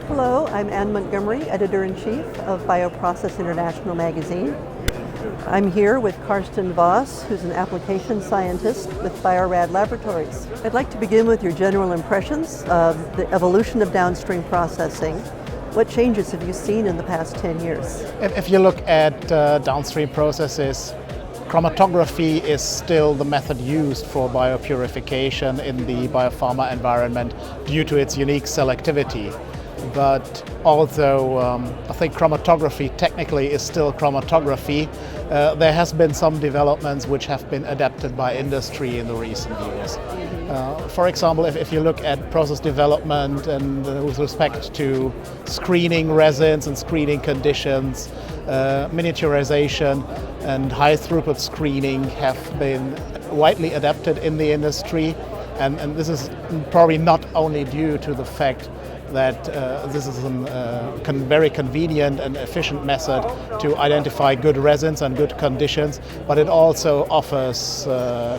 Hello, I'm Ann Montgomery, Editor-in-Chief of BioProcess International magazine. I'm here with Carsten Voss, who's an application scientist with Bio-Rad Laboratories. I'd like to begin with your general impressions of the evolution of downstream processing. What changes have you seen in the past 10 years? If you look at downstream processes, chromatography is still the method used for biopurification in the biopharma environment due to its unique selectivity. But although I think chromatography technically is still chromatography, there has been some developments which have been adapted by industry in the recent years. For example, if you look at process development and with respect to screening resins and screening conditions, miniaturization and high throughput screening have been widely adapted in the industry, and this is probably not only due to the fact that this is a very convenient and efficient method to identify good resins and good conditions, but it also offers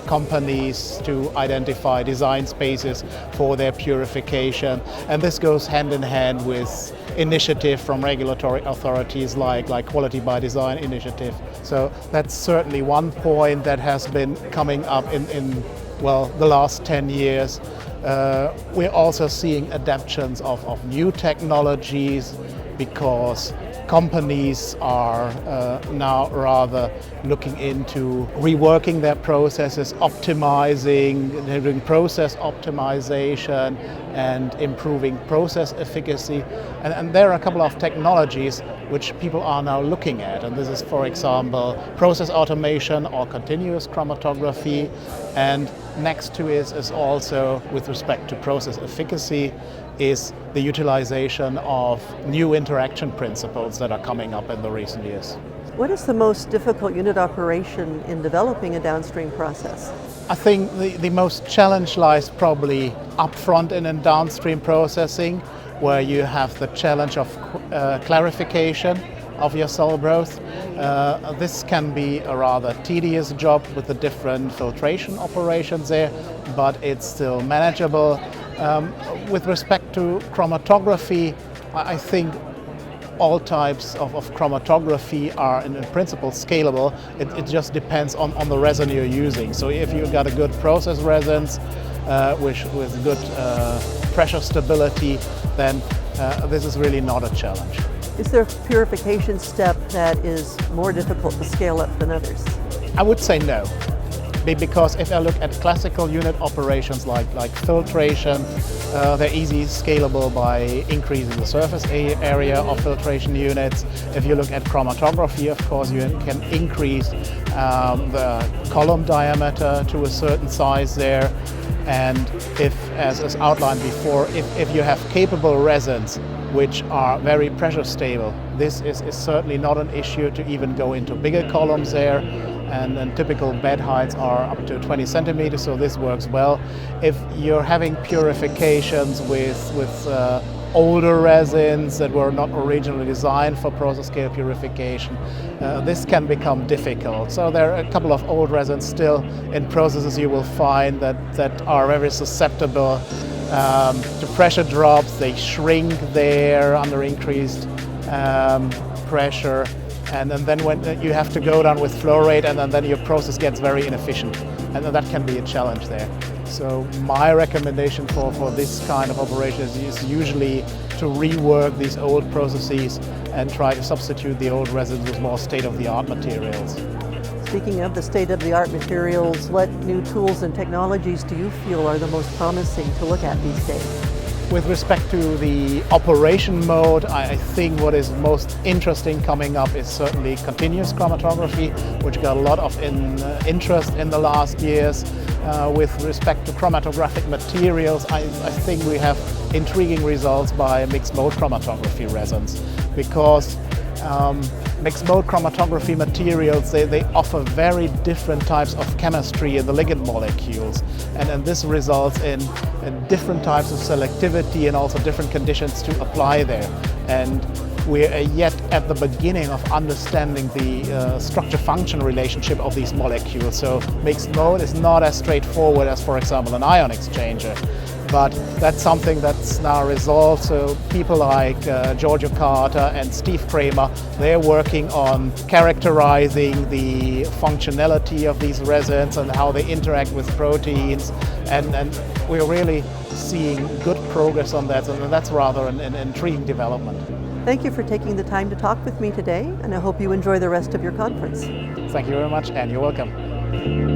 companies to identify design spaces for their purification, and this goes hand in hand with initiative from regulatory authorities like Quality by Design initiative. So that's certainly one point that has been coming up in the last 10 years. We're also seeing adaptations of new technologies because companies are now rather looking into reworking their processes, optimizing, doing process optimization and improving process efficacy. And there are a couple of technologies which people are now looking at. And this is, for example, process automation or continuous chromatography. And next to it is also, with respect to process efficacy, is the utilization of new interaction principles that are coming up in the recent years. What is the most difficult unit operation in developing a downstream process? I think the most challenge lies probably upfront in downstream processing, where you have the challenge of clarification of your cell growth. This can be a rather tedious job with the different filtration operations there, but it's still manageable. With respect to chromatography, I think all types of chromatography are in principle scalable. It just depends on the resin you're using. So if you've got a good process resins with good pressure stability, then this is really not a challenge. Is there a purification step that is more difficult to scale up than others? I would say no. Because if I look at classical unit operations like filtration, they're easily scalable by increasing the surface area of filtration units. If you look at chromatography, of course, you can increase the column diameter to a certain size there. And if, as outlined before, if you have capable resins which are very pressure stable, this is certainly not an issue to even go into bigger columns there. And then typical bed heights are up to 20 centimeters, so this works well. If you're having purifications with older resins that were not originally designed for process scale purification, this can become difficult. So there are a couple of old resins still in processes you will find that are very susceptible to pressure drops. They shrink there under increased pressure. And then when you have to go down with flow rate, and then your process gets very inefficient, and that can be a challenge there. So my recommendation for this kind of operation is usually to rework these old processes and try to substitute the old resins with more state-of-the-art materials. Speaking of the state-of-the-art materials, what new tools and technologies do you feel are the most promising to look at these days? With respect to the operation mode, I think what is most interesting coming up is certainly continuous chromatography, which got a lot of interest in the last years. With respect to chromatographic materials, I think we have intriguing results by mixed mode chromatography resins, because mixed mode chromatography materials, they offer very different types of chemistry in the ligand molecules, and this results in different types of selectivity and also different conditions to apply there. And we're yet at the beginning of understanding the structure-function relationship of these molecules. So mixed mode is not as straightforward as, for example, an ion exchanger. but that's something that's now resolved. So people like Giorgio Carter and Steve Kramer, they're working on characterizing the functionality of these resins and how they interact with proteins, and we're really seeing good progress on that, and that's rather an intriguing development. Thank you for taking the time to talk with me today, and I hope you enjoy the rest of your conference. Thank you very much, and you're welcome.